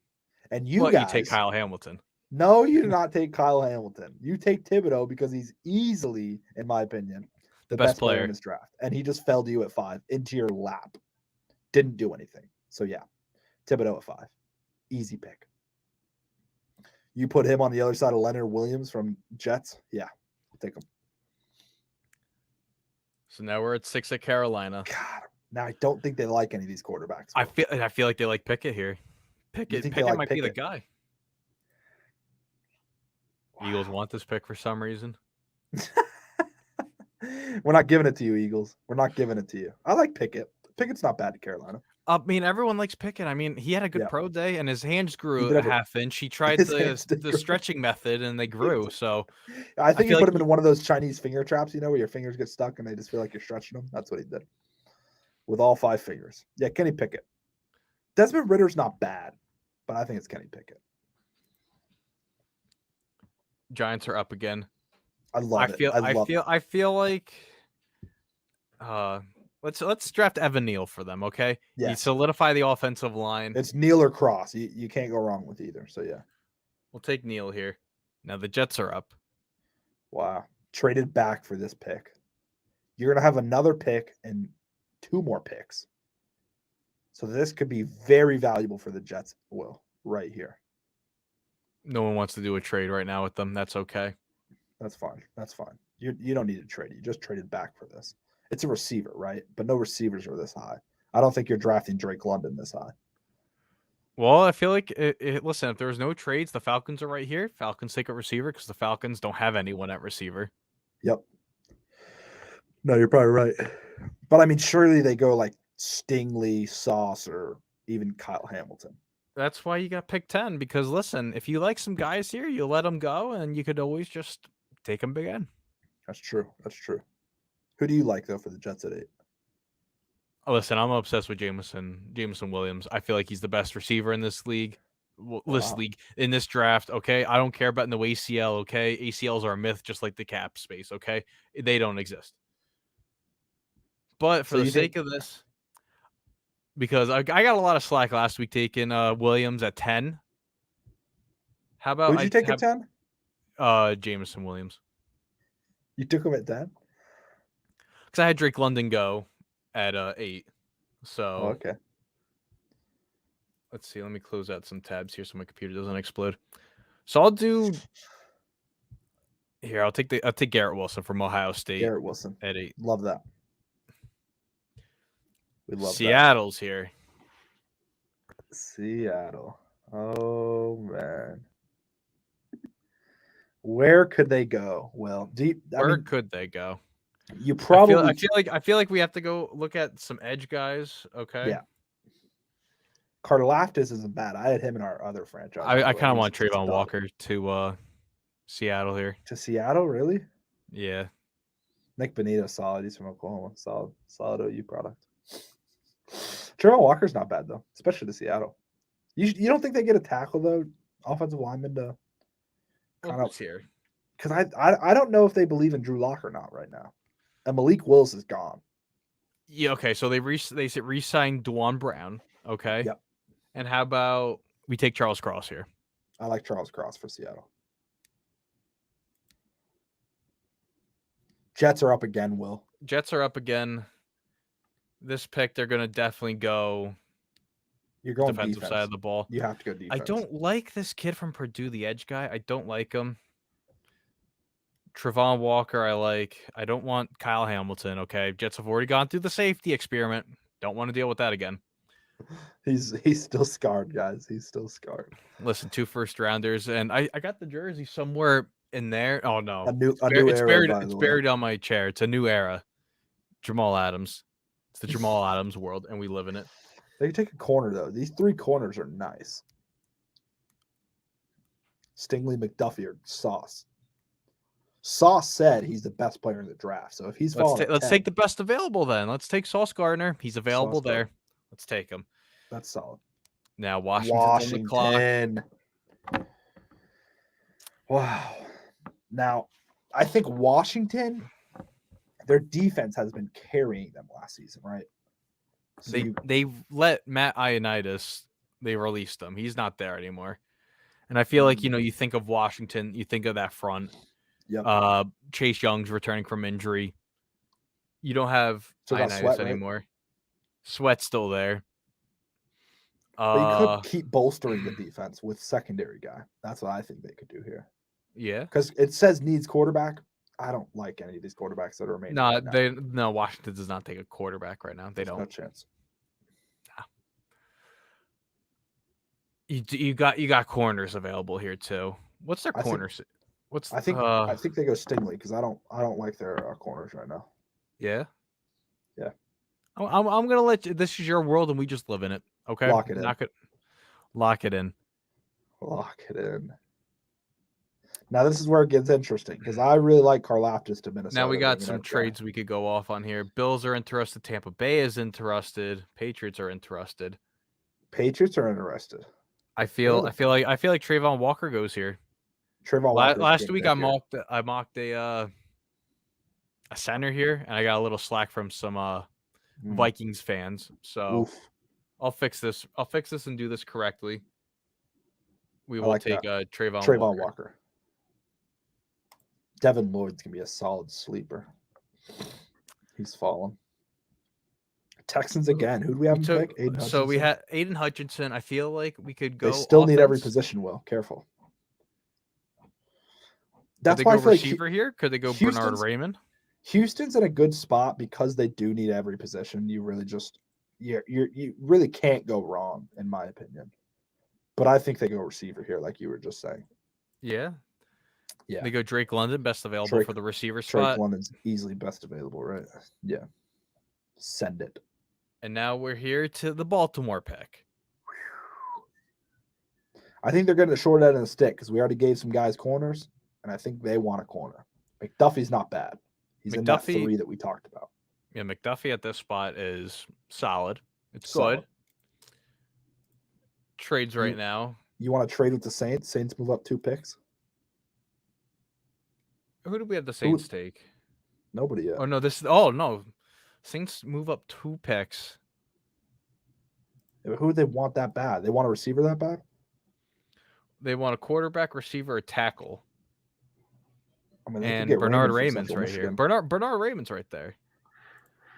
And you guys take Kyle Hamilton. No, you do not take Kyle Hamilton. You take Thibodeau because he's easily, in my opinion, the best player in this draft. And he just fell to you at 5 into your lap. Didn't do anything. So yeah, Thibodeau at 5. Easy pick. You put him on the other side of Leonard Williams from Jets. Yeah, I'll take him. So now we're at 6 at Carolina. God, now I don't think they like any of these quarterbacks. I feel like they like Pickett here. Pickett might be the guy. Eagles want this pick for some reason. We're not giving it to you, Eagles. We're not giving it to you. I like Pickett. Pickett's not bad to Carolina. I mean, everyone likes Pickett. I mean, he had a good Yeah. pro day, and his hands grew did a have a- half inch. He tried his hands did the grow. stretching method, and they grew. So I think he feel put like him in one of those Chinese finger traps, where your fingers get stuck and they just feel like you're stretching them. That's what he did with all 5 fingers. Yeah, Kenny Pickett. Desmond Ritter's not bad, but I think it's Kenny Pickett. Giants are up again. I love it. I feel like let's draft Evan Neal for them, okay? You Yes. solidify the offensive line. It's Neal or Cross. You can't go wrong with either. So yeah. We'll take Neal here. Now the Jets are up. Wow. Traded back for this pick. You're gonna have another pick and 2 more picks. So this could be very valuable for the Jets, Will, right here. No one wants to do a trade right now with them. That's okay. That's fine. That's fine. You don't need to trade. You just traded back for this. It's a receiver, right? But no receivers are this high. I don't think you're drafting Drake London this high. Well, I feel like listen, if there was no trades, the Falcons are right here. Falcons take a receiver because the Falcons don't have anyone at receiver. Yep. No, you're probably right. But I mean, surely they go like Stingley, Sauce, or even Kyle Hamilton. That's why you got pick 10, because listen, if you like some guys here, you let them go, and you could always just take them again. That's true. That's true. Who do you like though for the Jets at 8? Oh, listen, I'm obsessed with Jameson Williams. I feel like he's the best receiver in this league. In this draft. Okay, I don't care about no ACL. Okay, ACLs are a myth, just like the cap space. Okay, they don't exist. But for the sake of this, because I got a lot of slack last week taking Williams at 10. How about Who'd you take at 10? Jameson Williams. You took him at 10? Because I had Drake London go at 8. So okay. Let's see. Let me close out some tabs here so my computer doesn't explode. So I'll do here. I'll take Garrett Wilson from Ohio State. Garrett Wilson at 8. Love that. We love Seattle's here. Seattle. Oh man. Where could they go? Well, where could they go? You probably I feel like we have to go look at some edge guys. Okay. Yeah. Karlaftis isn't bad. I had him in our other franchise. I kind of want Trayvon Walker to Seattle here. To Seattle, really? Yeah. Nick Benito, solid. He's from Oklahoma. Solid OU product. Trayvon Walker's not bad though, especially to Seattle. You don't think they get a tackle though, offensive lineman to kind of here? Because I don't know if they believe in Drew Lock or not right now, and Malik Willis is gone. Yeah. Okay. So they re-signed Dwan Brown. Okay. Yep. And how about we take Charles Cross here? I like Charles Cross for Seattle. Jets are up again, Will. Jets are up again. This pick, they're going to definitely go. You're going defensive defense. side of the ball. You have to go defense. I don't like this kid from Purdue, the edge guy. I don't like him. Trayvon Walker, I like. I don't want Kyle Hamilton. Okay, Jets have already gone through the safety experiment. Don't want to deal with that again. He's still scarred, guys. He's still scarred. Listen, 2 first-rounders, and I got the jersey somewhere in there. Oh no, It's buried on my chair. It's a new era. Jamal Adams. It's the Jamal Adams world, and we live in it. They take a corner though. These 3 corners are nice. Stingley, McDuffie, or Sauce. Sauce said he's the best player in the draft. So if he's let's take the best available then. Let's take Sauce Gardner. He's available there. Let's take him. That's solid. Now Washington's on the clock. Wow. Now, I think Washington, their defense has been carrying them last season, right? So they let Matt Ioannidis, they released him. He's not there anymore. And I feel like, you think of Washington, you think of that front. Yep. Chase Young's returning from injury. You don't have Ioannidis Sweat, anymore. Right? Sweat's still there. But you could keep bolstering the defense with secondary guy. That's what I think they could do here. Yeah. Because it says needs quarterback. I don't like any of these quarterbacks that are remaining. No, Washington does not take a quarterback right now. They don't. No chance. You got corners available here too. What's their corners? What's I think they go Stingley because I don't like their corners right now. yeah. Yeah. I'm gonna let you. This is your world, and we just live in it. Okay, Lock it in. Lock it in. Lock it in. Now this is where it gets interesting because I really like Karlaftis to Minnesota. Now we got bringing some that guy. trades we could go off on here. Bills are interested. Tampa Bay is interested. Patriots are interested. Patriots are interested. I feel like Trayvon Walker goes here. Trayvon Walker. Last week I mocked a center here, and I got a little slack from some Vikings fans. So Oof. I'll fix this. I'll fix this and do this correctly. We I will like take that. Trayvon Walker. Devin Lloyd's gonna be a solid sleeper. He's fallen. Texans again. Who do we have in pick? Aiden Hutchinson. So we had Aiden Hutchinson. I feel like we could go. They still need every offense. position. Will careful. Could That's they why go I feel receiver here? Could they go Bernard Raymond? Houston's in a good spot because they do need every position. You really just you really can't go wrong, in my opinion. But I think they go receiver here, like you were just saying. Yeah. Yeah. They go Drake London, best available for the receiver spot. Drake London's easily best available, right? Yeah. Send it. And now we're here to the Baltimore pick. I think they're getting the short end of the stick because we already gave some guys corners, and I think they want a corner. McDuffie's not bad. He's in that 3 that we talked about. Yeah, McDuffie at this spot is solid. It's solid. good. Trades right now. You want to trade with the Saints? Saints move up 2 picks. Who do we have the Saints take? Nobody yet. Oh no. Saints move up 2 picks. Yeah, who would they want that bad? They want a receiver that bad? They want a quarterback, receiver, or tackle. I mean, and Bernard Raymond's right here. Bernard Raymond's right there.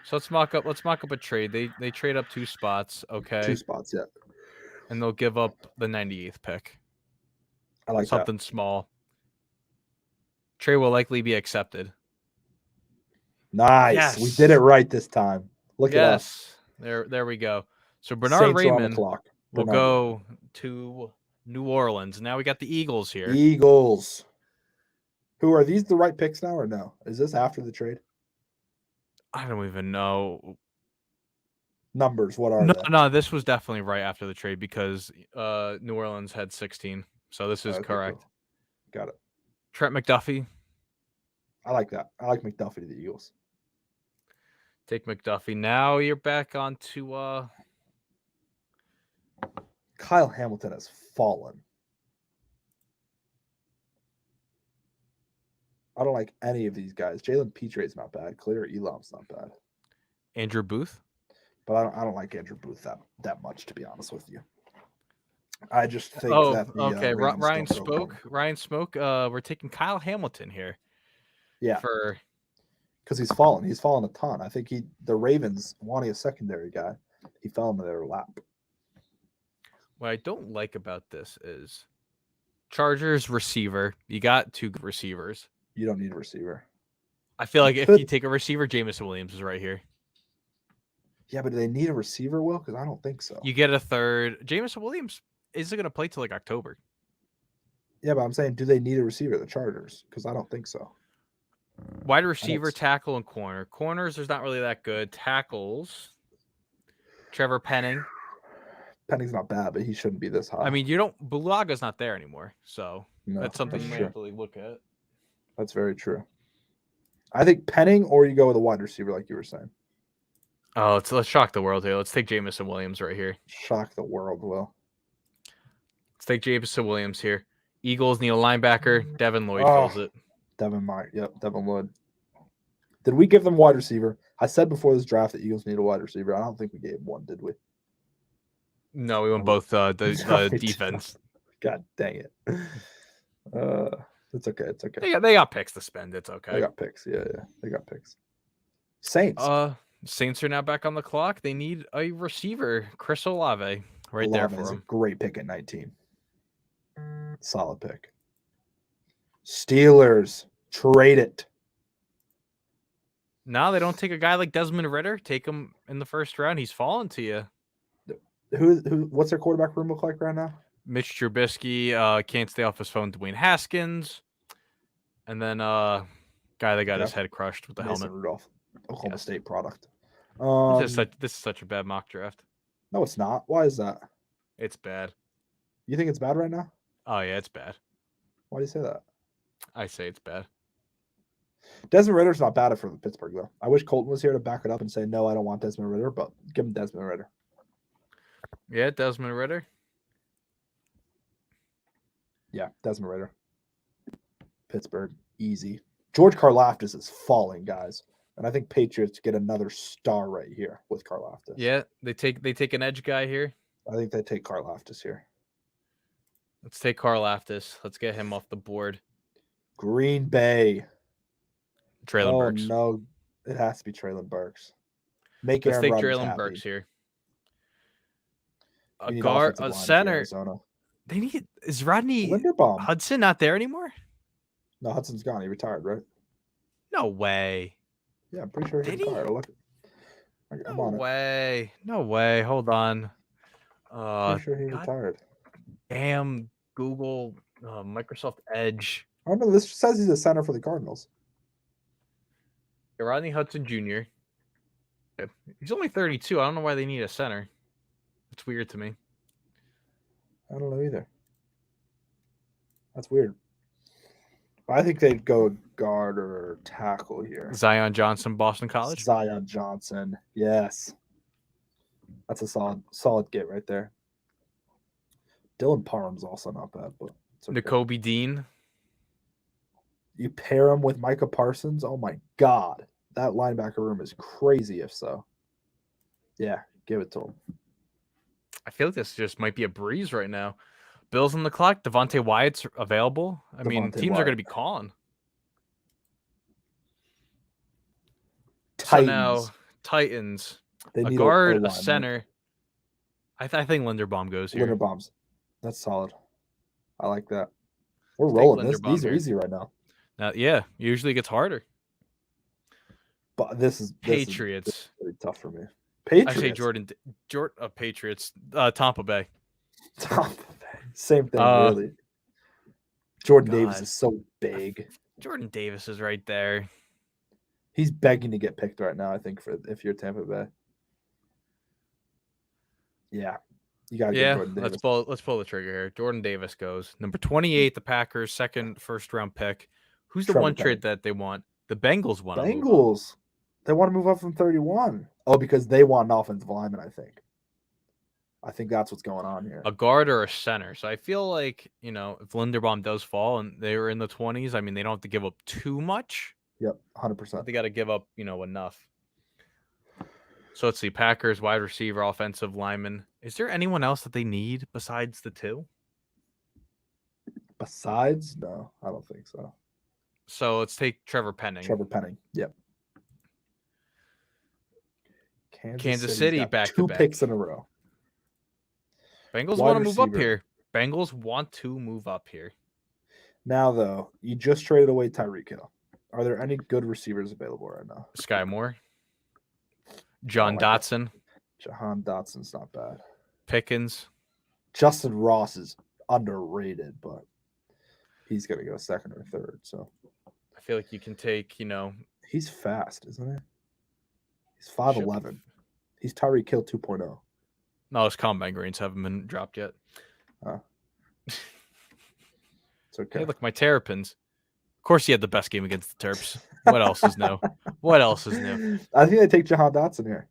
So let's mock up a trade. They trade up 2 spots, okay? 2 spots, yeah. And they'll give up the 98th pick. I like something small. Trade will likely be accepted. Nice. Yes. We did it right this time. Look at us. There we go. So Bernard Saints Raymond will go to New Orleans. Now we got the Eagles here. Eagles. Who are these the right picks now or no? Is this after the trade? I don't even know. Numbers, what are they? No, this was definitely right after the trade because New Orleans had 16. So this is correct. Cool. Got it. Trent McDuffie. I like that. I like McDuffie to the Eagles. Take McDuffie. Now you're back on to Kyle Hamilton has fallen. I don't like any of these guys. Jalen Petre's not bad. Clear Elam's not bad. Andrew Booth. But I don't like Andrew Booth that much, to be honest with you. I just think that the okay. Ryan spoke. We're taking Kyle Hamilton here. Yeah. Because he's fallen. He's fallen a ton. I think the Ravens wanting a secondary guy, he fell into their lap. What I don't like about this is Chargers receiver. You got 2 receivers. You don't need a receiver. I feel like if you take a receiver, Jameson Williams is right here. Yeah, but do they need a receiver, Will? Because I don't think so. You get a third. Jameson Williams isn't going to play till like October. Yeah, but I'm saying, do they need a receiver, the Chargers? Because I don't think so. Wide receiver, tackle, and corner. Corners, there's not really that good. Tackles, Trevor Penning. Penning's not bad, but he shouldn't be this high. I mean, Bulaga's not there anymore, so that's something you have to look at. That's very true. I think Penning, or you go with a wide receiver, like you were saying. Oh, let's shock the world here. Let's take Jameson Williams right here. Shock the world, Will. Let's take Jameson Williams here. Eagles need a linebacker. Devin Lloyd fills it. Devin Lloyd. Did we give them wide receiver? I said before this draft that Eagles need a wide receiver. I don't think we gave one, did we? No, we went both the defense. God dang it. It's okay. It's okay. They got picks to spend. It's okay. They got picks. Yeah. They got picks. Saints. Saints are now back on the clock. They need a receiver. Chris Olave there for him. A great pick at 19. Solid pick. Steelers. Trade it. No, they don't take a guy like Desmond Ridder. Take him in the first round. He's fallen to you. What's their quarterback room look like right now? Mitch Trubisky can't stay off his phone. Dwayne Haskins. And then guy that got his Draft head crushed with the Mason helmet. Rudolph, Oklahoma Yes. State product. This is such a bad mock draft. No, it's not. Why is that? It's bad. You think it's bad right now? Oh yeah, it's bad. Why do you say that? I say it's bad. Desmond Ritter's not bad for Pittsburgh, though. I wish Colton was here to back it up and say, no, I don't want Desmond Ritter, but give him Desmond Ritter. Yeah, Desmond Ritter. Yeah, Desmond Ritter. Pittsburgh, easy. George Karlaftis is falling, guys. And I think Patriots get another star right here with Karlaftis. Yeah, they take an edge guy here. I think they take Karlaftis here. Let's take Karlaftis. Let's get him off the board. Green Bay. Traylon Burks. No, it has to be Traylon Burks. Make Let's Aaron take Rodgers Traylon happy. Burks here. You A need guard, offensive a line for center. Arizona. They need is Rodney Linderbaum. Hudson not there anymore? No, Hudson's gone. He retired, right? No way. Yeah, I'm pretty sure he Did he? retired. I'm No on it. way. No way. Hold on. Pretty sure he God retired. damn Google Microsoft Edge. I don't know. This says he's a center for the Cardinals. Rodney Hudson Jr. He's only 32. I don't know why they need a center. It's weird to me. I don't know either. That's weird. I think they'd go guard or tackle here. Zion Johnson, Boston College. Zion Johnson. Yes. That's a solid get right there. Dylan Parham's also not bad, but it's okay. N'Kobe Dean. You pair him with Micah Parsons. Oh my God. That linebacker room is crazy if so. Yeah, give it to him. I feel like this just might be a breeze right now. Bills on the clock. Devontae Wyatt's available. I mean, Devontae teams are Wyatt. going to be calling. Titans. So now, Titans. They A need guard, a O-line, center. I think Linderbaum goes right? here. Linderbaum's. That's solid. I like that. We're Take rolling. Linderbaum These are here. easy right now. Now, yeah, usually it gets harder. But this is Patriots. really tough for me. Patriots. I say Jordan Patriots. Tampa Bay. Tampa Bay. Same thing, Uh, really. Jordan Davis God. is so big. Jordan Davis is right there. He's begging to get picked right now, I think, for if you're Tampa Bay. Yeah. You gotta get Yeah, Jordan Davis. let's pull the trigger here. Jordan Davis goes. Number 28, the Packers, second first round pick. Who's the Trevor one Penning. trade that they want? The Bengals want to move up. Bengals. They want to move up from 31. Oh, because they want an offensive lineman, I think. I think that's what's going on here. A guard or a center. So I feel like, if Linderbaum does fall and they were in the 20s, I mean, they don't have to give up too much. Yep, But 100%. they got to give up, enough. So let's see. Packers, wide receiver, offensive lineman. Is there anyone else that they need besides the two? Besides, no, I don't think so. So let's take Trevor Penning. Trevor Penning. Yep. Kansas City's City got back to two back. picks in a row. Bengals Wide want to move up receiver. here. Bengals want to move up here. Now, though, you just traded away Tyreek Hill. Are there any good receivers available right now? Sky Moore. John like that. Dotson. Jahan Dotson's not bad. Pickens. Justin Ross is underrated, but he's going to go second or third. So I feel like you can take, he's fast, isn't he? He's 5'11". He's Tyreek Hill 2.0. no, his combine grades haven't been dropped yet. It's okay. Hey, look, my Terrapins. Of course, he had the best game against the Terps. What else is new? What else is new? I think they take Jahan Dotson here.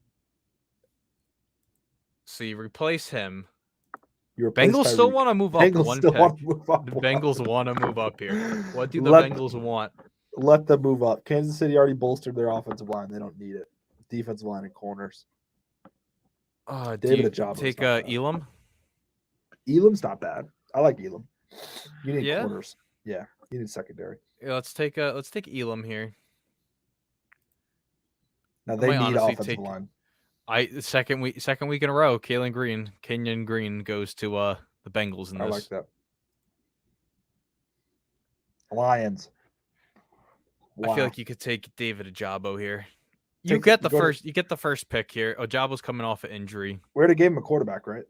So you replace him. You replace Bengals still Tyreek. want to move up Bengals one still pick. want to move up. The one. Bengals want to move up here. What do the Let- Bengals want? Let them move up. Kansas City already bolstered their offensive line. They don't need it. Defensive line and corners. Do David you Ajabo's take not bad. Elam? Elam's not bad. I like Elam. You need Yeah? corners. Yeah, you need secondary. Yeah, let's take Elam here. Now they might need honestly offensive take- line. Second week in a row, Kenyon Green goes to the Bengals in I this. like that. Lions. I feel Wow. like you could take David Ajabo here. You Take- get the go to- first. You get the first pick here. Ajabo's coming off an injury. We already gave him a quarterback, right?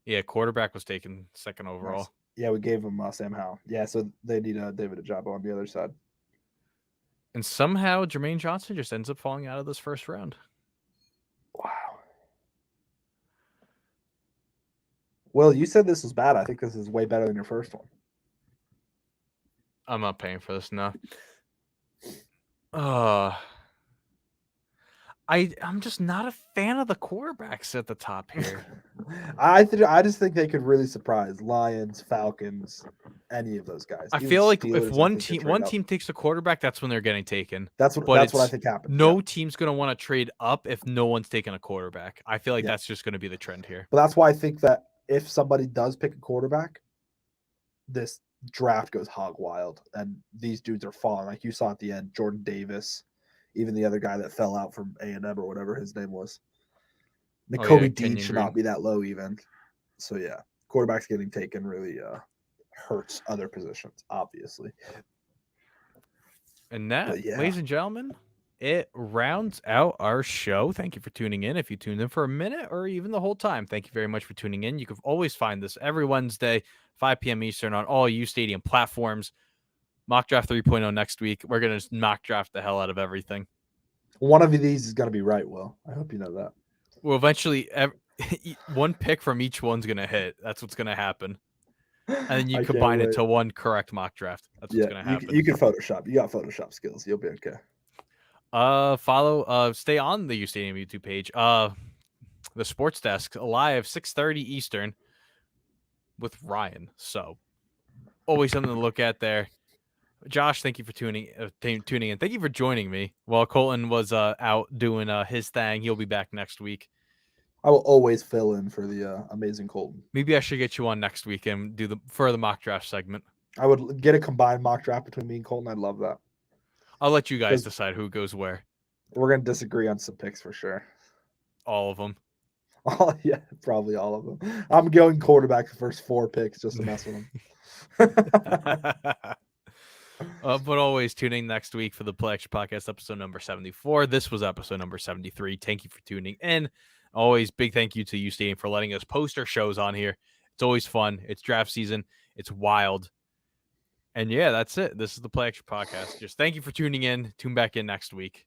Yeah, quarterback was taken second overall. Nice. Yeah, we gave him Sam Howell. Yeah, so they need David Ajabo on the other side. And somehow Jermaine Johnson just ends up falling out of this first round. Wow. Well, you said this was bad. I think this is way better than your first one. I'm not paying for this now. I'm just not a fan of the quarterbacks at the top here. I just think they could really surprise Lions, Falcons, any of those guys. I Even feel like Steelers, if I one think could team trade up. takes a quarterback, that's when they're getting taken. That's But what I it's think happens. No team's gonna want to trade up if no one's taking a quarterback. I feel like Yeah. that's just gonna be the trend here. But that's why I think that if somebody does pick a quarterback, this draft goes hog wild, and these dudes are falling. Like you saw at the end, Jordan Davis, even the other guy that fell out from A&M or whatever his name was. Nakobe Dean Kenyon should Green. not be that low even. So yeah, quarterbacks getting taken really hurts other positions, obviously. And that, But yeah. ladies and gentlemen, it rounds out our show. Thank you for tuning in. If you tuned in for a minute or even the whole time, thank you very much for tuning in. You can always find this every Wednesday, 5 p.m. Eastern on all U Stadium platforms. Mock Draft 3.0 next week. We're going to mock draft the hell out of everything. One of these is going to be right, Will. I hope you know that. Well, eventually, one pick from each one's going to hit. That's what's going to happen. And then you combine it to one correct mock draft. That's what's going to happen. You can Photoshop. You got Photoshop skills. You'll be okay. Stay on the U Stadium YouTube page. The Sports Desk live 6:30 Eastern with Ryan. So always something to look at there. Josh, thank you for tuning in. Thank you for joining me while Colton was out doing his thing. He'll be back next week. I will always fill in for the amazing Colton. Maybe I should get you on next week and do the further mock draft segment. I would get a combined mock draft between me and Colton. I'd love that. I'll let you guys decide who goes where. We're gonna disagree on some picks for sure. All of them. Yeah, probably all of them. I'm going quarterback the first 4 picks just to mess with them. But always tune in next week for the Play Extra Podcast episode number 74. This was episode number 73. Thank you for tuning in. Always big thank you to you, Stadium, for letting us post our shows on here. It's always fun. It's draft season. It's wild. And yeah, that's it. This is the Play Extra Podcast. Just thank you for tuning in. Tune back in next week.